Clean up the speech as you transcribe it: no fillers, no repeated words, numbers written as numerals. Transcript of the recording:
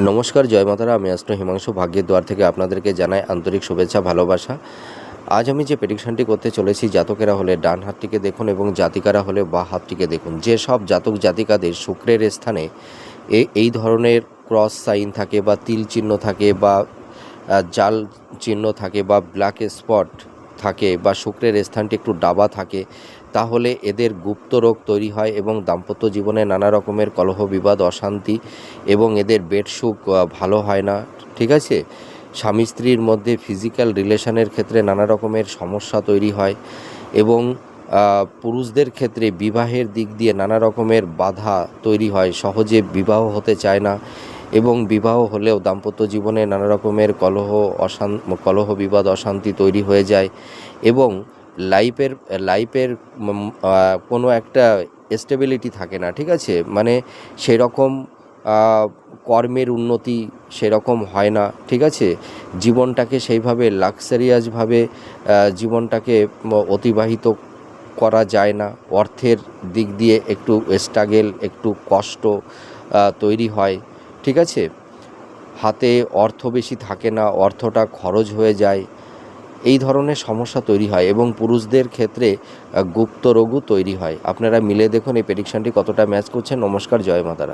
নমস্কার, জয় মাতারা। আমি অ্যাস্ট্রো হিমাংশু ভাগ্যের দ্বার থেকে আপনাদেরকে জানাই আন্তরিক শুভেচ্ছা, ভালোবাসা। আজ আমি যে প্রেডিকশনটি করতে চলেছি, জাতকেরা হলে ডান হাতটিকে দেখুন এবং জাতিকারা হলে বাঁ হাতটিকে দেখুন। যেসব জাতক জাতিকাদের শুক্রের স্থানে এই ধরনের ক্রস সাইন থাকে বা তিল চিহ্ন থাকে বা জাল চিহ্ন থাকে বা ব্ল্যাক স্পট থাকে বা শুক্রের স্থানটি একটু ডাবা থাকে, তাহলে এদের গুপ্ত রোগ তৈরি হয় এবং দাম্পত্য জীবনে নানা রকমের কলহ বিবাদ, অশান্তি এবং এদের বেড সুখ ভালো হয় না। ঠিক আছে, স্বামী স্ত্রীর মধ্যে ফিজিক্যাল রিলেশনের ক্ষেত্রে নানা রকমের সমস্যা তৈরি হয় এবং পুরুষদের ক্ষেত্রে বিবাহের দিক দিয়ে নানা রকমের বাধা তৈরি হয়, সহজে বিবাহ হতে চায় না এবং বিবাহ হলেও দাম্পত্য জীবনে নানা রকমের কলহ বিবাদ, অশান্তি তৈরি হয়ে যায় এবং লাইফের কোনো একটা স্টেবিলিটি থাকে না। ঠিক আছে, মানে সেরকম কর্মের উন্নতি সেরকম হয় না। ঠিক আছে, জীবনটাকে সেইভাবে লাক্সারিয়াসভাবে জীবনটাকে অতিবাহিত করা যায় না। অর্থের দিক দিয়ে একটু স্ট্রাগেল, একটু কষ্ট তৈরি হয়। ঠিক আছে, হাতে অর্থ বেশি থাকে না, অর্থটা খরচ হয়ে যায়, এই ধরনের সমস্যা তৈরি হয় এবং পুরুষদের ক্ষেত্রে গুপ্ত রোগও তৈরি হয়। আপনারা মিলে দেখুন এই প্রেডিকশনটি কতটা ম্যাচ করছে। নমস্কার, জয় মাতারা।